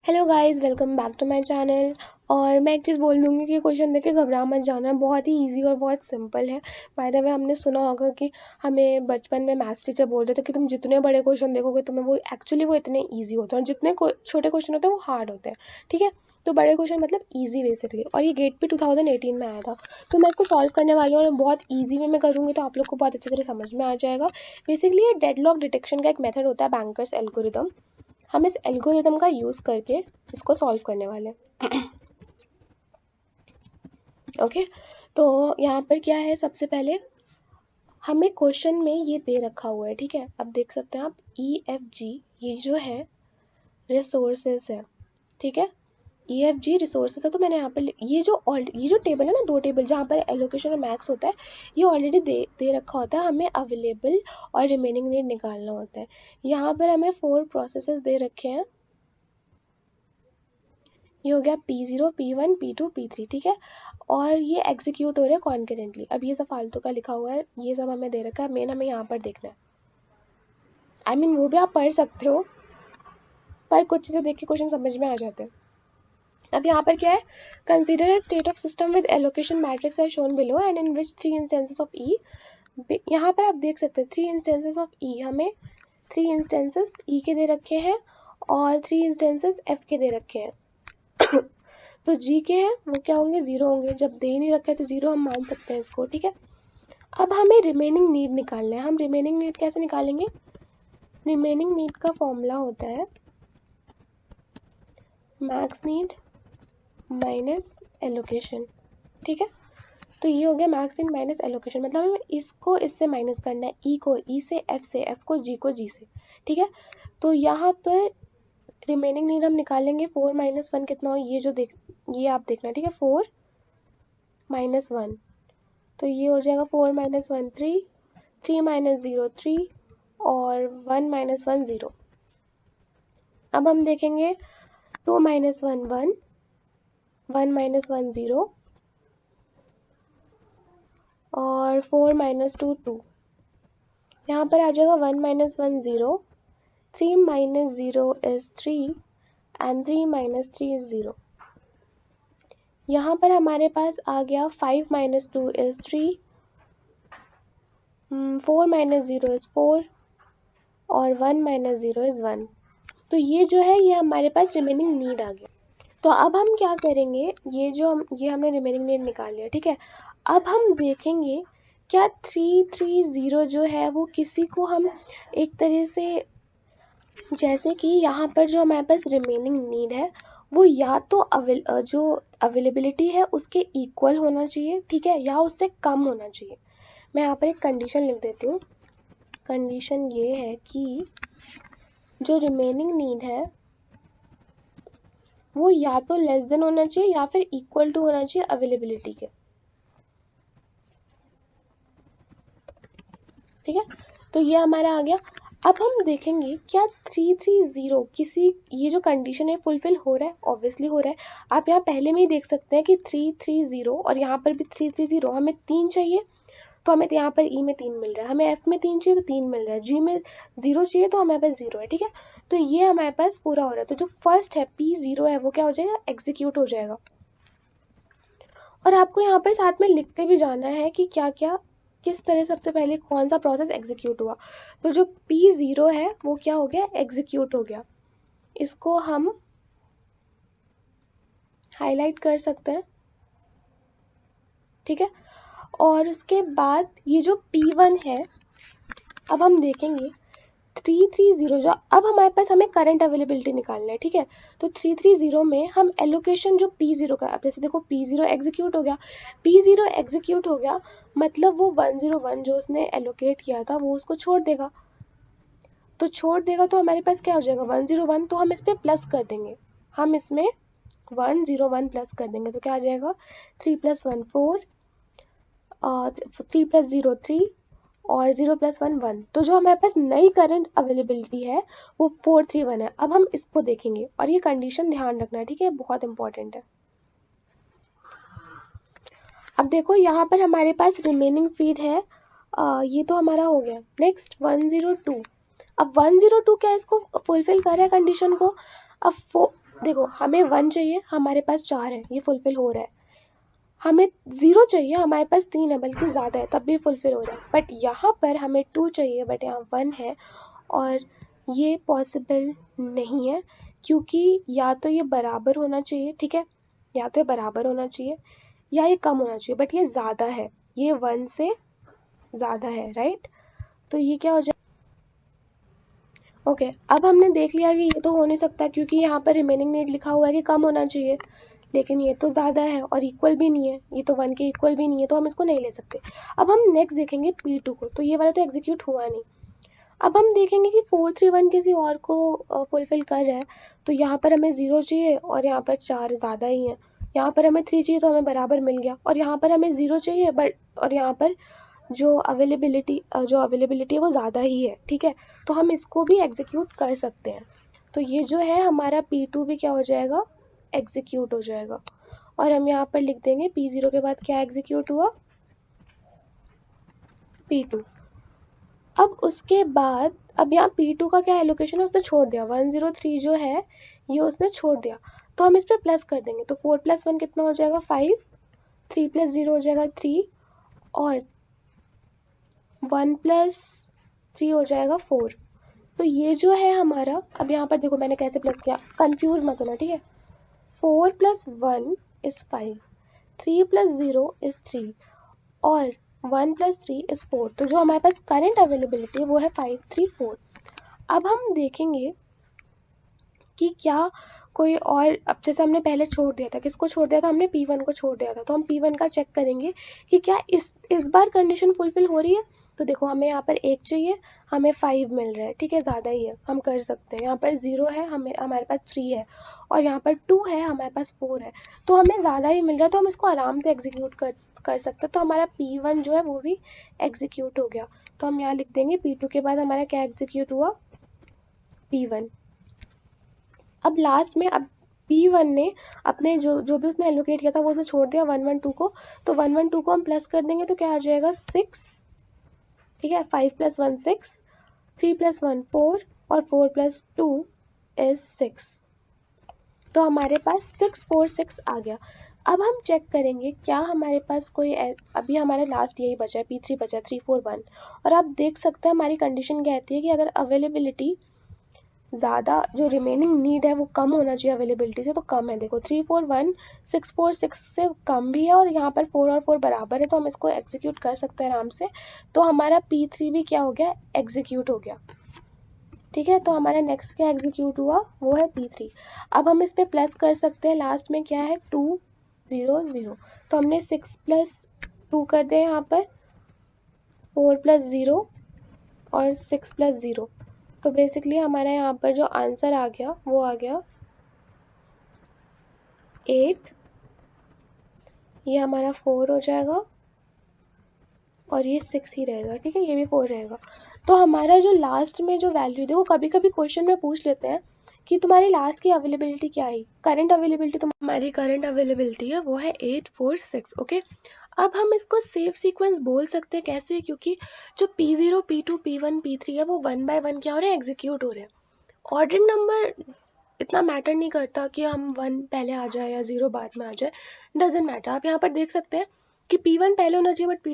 Hello guys, welcome back to my channel. और मैं एक चीज़ बोल दूंगी कि क्वेश्चन देख के घबरा मत जाना, बहुत ही इजी और बहुत सिंपल है। बाय द वे, हमने सुना होगा कि हमें बचपन में मैथ्स टीचर बोलते थे कि तुम जितने बड़े क्वेश्चन देखोगे तुम्हें वो एक्चुअली वो इतने इजी होते हैं और जितने छोटे क्वेश्चन होते हैं वो हार्ड होते हैं। ठीक है, तो बड़े क्वेश्चन मतलब इजी बेसिकली। और ये गेट पे 2018 में आया था, तो मैं इसको सॉल्व करने वाली हूँ और बहुत ईजी वे में करूँगी तो आप लोग को बहुत अच्छी तरह समझ में आ जाएगा। बेसिकली ये डेडलॉक डिटेक्शन का एक मेथड होता है, बैंकर्स एल्गोरिदम। हम इस एल्गोरिदम का यूज़ करके इसको सॉल्व करने वाले हैं। ओके, तो यहाँ पर क्या है, सबसे पहले हमें क्वेश्चन में ये दे रखा हुआ है। ठीक है, अब देख सकते हैं आप EFG, ये जो है रिसोर्सेज है। ठीक है, EFG रिसोर्सेज है। तो मैंने यहाँ पर ये जो टेबल है ना, दो टेबल जहाँ पर एलोकेशन और मैक्स होता है, ये ऑलरेडी दे रखा होता है। हमें अवेलेबल और रिमेनिंग नीड निकालना होता है। यहाँ पर हमें 4 प्रोसेसेस दे रखे हैं। ये हो गया P0, P1, P2, P3। ठीक है, और ये एग्जीक्यूट हो रहा है कॉन्करेंटली। अब ये सब फालतू का लिखा हुआ है, ये सब हमें दे रखा है, मेन हमें यहाँ पर देखना है। वो भी आप पढ़ सकते हो, पर कुछ चीज़ें देख के क्वेश्चन समझ में आ जाते हैं। अब यहाँ पर क्या है, consider a state of system with allocation matrix are shown below and in which 3 instances of E. यहाँ पर आप देख सकते हैं 3 इंस्टेंसेस ऑफ ई, हमें 3 इंस्टेंसेस ई के दे रखे हैं और 3 इंस्टेंसेस एफ के दे रखे हैं। तो जी के हैं वो क्या होंगे, 0 होंगे। जब दे ही नहीं रखा है तो 0 हम मान सकते हैं इसको। ठीक है, अब हमें रिमेनिंग नीड निकालना है। हम रिमेनिंग नीड कैसे निकालेंगे, रिमेनिंग नीड का फॉर्मूला होता है मैक्स नीड माइनस एलोकेशन। ठीक है, तो ये हो गया मैक्स नीड माइनस एलोकेशन, मतलब हमें इसको इससे माइनस करना है, ई को ई से, एफ से, एफ को जी से। ठीक है, तो यहाँ पर रिमेनिंग नीड हम निकालेंगे। 4 - 1 कितना हो, ये आप देखना। ठीक है, 4 - 1, तो ये हो जाएगा 4 - 1 3, 3 - 0 3 और 1 - 1 0। अब हम देखेंगे 2 - 1 1, 1 - 1 0 और 4 - 2 2। यहाँ पर आ जाएगा 1 - 1 0, 3 - 0 is 3 and 3 - 3 is 0। यहाँ पर हमारे पास आ गया 5 - 2 is 3, 4 - 0 is 4 और 1 - 0 is 1। तो ये जो है ये हमारे पास रिमेनिंग नीड आ गया। तो अब हम क्या करेंगे, ये हमने रिमेनिंग नीड निकाल लिया। ठीक है, अब हम देखेंगे क्या 330 जो है वो किसी को हम एक तरह से, जैसे कि यहाँ पर जो हमारे पास रिमेनिंग नीड है वो या तो जो अवेलेबिलिटी है उसके इक्वल होना चाहिए, ठीक है, या उससे कम होना चाहिए। मैं यहाँ पर एक कंडीशन लिख देती हूँ। कंडीशन ये है कि जो रिमेनिंग नीड है वो या तो लेस देन होना चाहिए या फिर इक्वल टू होना चाहिए अवेलेबिलिटी के। ठीक है, तो ये हमारा आ गया। अब हम देखेंगे क्या 330 किसी, ये जो कंडीशन है फुलफिल हो रहा है, ऑब्वियसली हो रहा है। आप यहाँ पहले में ही देख सकते हैं कि 330 और यहाँ पर भी 330, हमें 3 चाहिए तो हमें यहाँ पर ई में 3 मिल रहा है, हमें एफ में 3 चाहिए तो 3 मिल रहा है, जी में 0 चाहिए तो हमारे पास 0 है। ठीक है, तो ये हमारे पास पूरा हो रहा है। तो जो फर्स्ट है P0 है वो क्या हो जाएगा, एग्जीक्यूट हो जाएगा। और आपको यहाँ पर साथ में लिखते भी जाना है कि क्या क्या, किस तरह सबसे पहले कौन सा प्रोसेस एग्जीक्यूट हुआ। तो जो P0 है वो क्या हो गया, एग्जीक्यूट हो गया। इसको हम हाईलाइट कर सकते हैं। ठीक है, और उसके बाद ये जो P1 है, अब हम देखेंगे 330 जो, अब हमारे पास हमें करंट अवेलेबिलिटी निकालना है। ठीक है, तो 330 में हम एलोकेशन जो P0 का, अब जैसे देखो P0 एग्जीक्यूट हो गया, P0 एग्जीक्यूट हो गया मतलब वो 101 जो उसने एलोकेट किया था वो उसको छोड़ देगा। तो छोड़ देगा तो हमारे पास क्या हो जाएगा, 101। तो हम इस पर प्लस कर देंगे, हम इसमें 101 प्लस कर देंगे तो क्या आ जाएगा, 3 + 1 4, 3 + 0 3 और 0 + 1 1। तो जो हमारे पास नई करंट अवेलेबिलिटी है वो 431 है। अब हम इसको देखेंगे और ये कंडीशन ध्यान रखना है, ठीक है, बहुत इंपॉर्टेंट है। अब देखो यहाँ पर हमारे पास रिमेनिंग फीड है, ये तो हमारा हो गया। नेक्स्ट 102, अब 102 क्या इसको फुलफिल कर रहा है कंडीशन को। अब देखो हमें 1 चाहिए, हमारे पास 4 है, ये फुलफिल हो रहा है। हमें 0 चाहिए, हमारे पास 3 है बल्कि ज़्यादा है, तब भी फुलफिल हो रहा है। बट यहाँ पर हमें 2 चाहिए बट यहाँ 1 है, और ये पॉसिबल नहीं है, क्योंकि या तो ये बराबर होना चाहिए, ठीक है, या तो ये बराबर होना चाहिए या ये कम होना चाहिए, बट ये ज़्यादा है, ये 1 से ज़्यादा है, राइट। तो ये क्या हो जाए, ओके। अब हमने देख लिया कि ये तो हो नहीं सकता, क्योंकि यहाँ पर रिमेनिंग नीड लिखा हुआ है कि कम होना चाहिए, लेकिन ये तो ज़्यादा है और इक्वल भी नहीं है, ये तो 1 के इक्वल भी नहीं है, तो हम इसको नहीं ले सकते। अब हम नेक्स्ट देखेंगे P2 को, तो ये वाला तो एग्जीक्यूट हुआ नहीं। अब हम देखेंगे कि 431 किसी और को फुलफिल कर रहा है, तो यहाँ पर हमें 0 चाहिए और यहाँ पर 4 ज़्यादा ही है। यहाँ पर हमें 3 चाहिए तो हमें बराबर मिल गया, और यहाँ पर हमें 0 चाहिए बट, और यहाँ पर जो अवेलेबिलिटी है वो ज़्यादा ही है, ठीक है। तो हम इसको भी एग्जीक्यूट कर सकते हैं। तो ये जो है हमारा P2 भी क्या हो जाएगा, एग्जीक्यूट हो जाएगा। और हम यहाँ पर लिख देंगे P0 के बाद क्या एग्जीक्यूट हुआ, P2। अब उसके बाद, अब यहाँ P2 का क्या एलोकेशन है, उसने छोड़ दिया 103 जो है ये उसने छोड़ दिया, तो हम इस पर प्लस कर देंगे, तो 4 + 1 कितना हो जाएगा 5, 3 + 0 हो जाएगा 3, और 1 + 3 हो जाएगा 4। तो ये जो है हमारा, अब यहाँ पर देखो मैंने कैसे प्लस किया, कंफ्यूज मत होना, ठीक है। 4 + 1 is 5, 3 + 0 is 3, और 1 + 3 is 4। तो जो हमारे पास करंट अवेलेबिलिटी है वो है 5, 3, 4। अब हम देखेंगे कि क्या कोई और, अब जैसे हमने पहले छोड़ दिया था, किसको छोड़ दिया था, हमने P1 को छोड़ दिया था, तो हम P1 का चेक करेंगे कि क्या इस बार कंडीशन फुलफिल हो रही है। तो देखो हमें यहाँ पर 1 चाहिए, हमें 5 मिल रहा है, ठीक है, ज़्यादा ही है, हम कर सकते हैं। यहाँ पर 0 है, हमारे पास 3 है, और यहाँ पर 2 है, हमारे पास 4 है, तो हमें ज़्यादा ही मिल रहा है, तो हम इसको आराम से एग्जीक्यूट कर सकते हैं। तो हमारा P1 जो है वो भी एग्जीक्यूट हो गया। तो हम यहाँ लिख देंगे P2 के बाद हमारा क्या एग्जीक्यूट हुआ, P1। अब लास्ट में, अब P1 ने अपने जो भी उसने एलोकेट किया था वो उसे छोड़ दिया 112 को, तो 112 को हम प्लस कर देंगे तो क्या आ जाएगा 6, ठीक है, 5 + 1 6, 3 + 1 4, और 4 + 2 is 6। तो हमारे पास 646 आ गया। अब हम चेक करेंगे क्या हमारे पास कोई अभी हमारा लास्ट यही बचा है, P3 बचा 341, और आप देख सकते हैं हमारी कंडीशन कहती है कि अगर अवेलेबिलिटी ज़्यादा, जो रिमेनिंग नीड है वो कम होना चाहिए अवेलेबिलिटी से, तो कम है। देखो 341 646 से कम भी है, और यहाँ पर 4 और 4 बराबर है, तो हम इसको एग्जीक्यूट कर सकते हैं आराम से। तो हमारा P3 भी क्या हो गया, एग्जीक्यूट हो गया, ठीक है। तो हमारा नेक्स्ट क्या एग्जीक्यूट हुआ, वो है P3। अब हम इस पर प्लस कर सकते हैं, लास्ट में क्या है 2 0 0, तो हमने 6 + 2 कर दिया यहाँ पर, 4 + 0 और 6 + 0। तो बेसिकली हमारा यहाँ पर जो आंसर आ गया वो आ गया 8, ये हमारा 4 हो जाएगा, और ये 6 ही रहेगा, ठीक है, ये भी 4 रहेगा। तो हमारा जो लास्ट में जो वैल्यू, देखो कभी कभी क्वेश्चन में पूछ लेते हैं कि तुम्हारी लास्ट की अवेलेबिलिटी क्या है, करंट अवेलेबिलिटी, हमारी करंट अवेलेबिलिटी है वो है 846, ओके। अब हम इसको सेफ सीक्वेंस बोल सकते हैं, कैसे, क्योंकि जो P0 P2 P1 P3 है वो 1 by 1 क्या हो रहे हैं, एग्जीक्यूट हो रहे हैं। ऑर्डर नंबर इतना मैटर नहीं करता कि हम 1 पहले आ जाए या 0 बाद में आ जाए, डजेंट मैटर। आप यहाँ पर देख सकते हैं कि P1 पहले होना चाहिए बट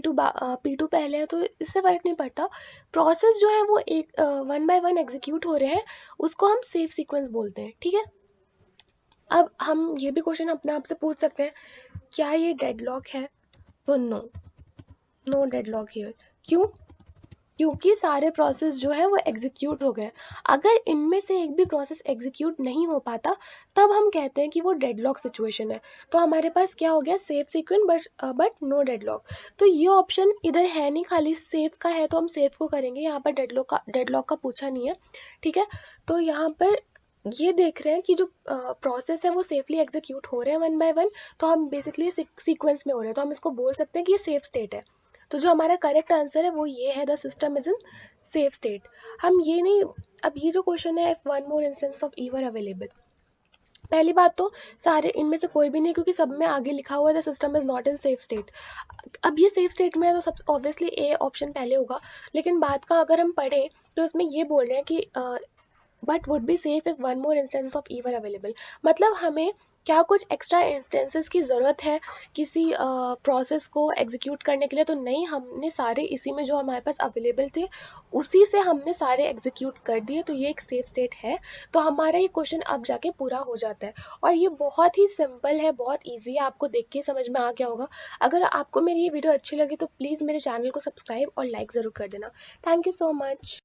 P2 पहले है, तो इससे फ़र्क नहीं पड़ता। प्रोसेस जो है वो एक 1 by 1 एग्जीक्यूट हो रहे हैं, उसको हम सेफ सीक्वेंस बोलते हैं, ठीक है। अब हम ये भी क्वेश्चन अपने आप से पूछ सकते हैं, क्या ये डेडलॉक है, तो नो डेडलॉक हियर। क्यों, क्योंकि सारे प्रोसेस जो है वो एग्जीक्यूट हो गए। अगर इनमें से एक भी प्रोसेस एग्जीक्यूट नहीं हो पाता तब हम कहते हैं कि वो डेडलॉक सिचुएशन है। तो हमारे पास क्या हो गया, safe sequence but no deadlock. तो ये ऑप्शन इधर है नहीं, खाली सेफ का है, तो हम सेफ को करेंगे, यहाँ पर डेडलॉक का पूछा नहीं है, ठीक है। तो यहाँ पर ये देख रहे हैं कि जो प्रोसेस है वो सेफली एग्जीक्यूट हो रहे हैं 1 by 1, तो हम बेसिकली सीक्वेंस में हो रहे हैं, तो हम इसको बोल सकते हैं कि ये सेफ स्टेट है। तो जो हमारा करेक्ट आंसर है वो ये है, the system is in safe state. हम ये नहीं, अब ये जो क्वेश्चन है, if one more instance of ईवर available, पहली बात तो सारे इनमें से कोई भी नहीं, क्योंकि सब में आगे लिखा हुआ है the system is not in safe state. अब ये सेफ स्टेट में है तो सब ऑब्वियसली ए ऑप्शन पहले होगा, लेकिन बात का अगर हम पढ़ें तो इसमें ये बोल रहे हैं कि but would be safe if one more instance of E were available. मतलब हमें क्या कुछ एक्स्ट्रा इंस्टेंसेस की ज़रूरत है किसी प्रोसेस को एग्जीक्यूट करने के लिए? तो नहीं, हमने सारे इसी में जो हमारे पास अवेलेबल थे उसी से हमने सारे एग्जीक्यूट कर दिए, तो ये एक सेफ स्टेट है। तो हमारा ये क्वेश्चन अब जाके पूरा हो जाता है। और ये बहुत ही सिंपल है, बहुत ईजी है, आपको देख के समझ में आ गया होगा। अगर आपको मेरी ये वीडियो अच्छी लगी तो प्लीज़ मेरे चैनल को सब्सक्राइब और लाइक ज़रूर कर देना। Thank you so much.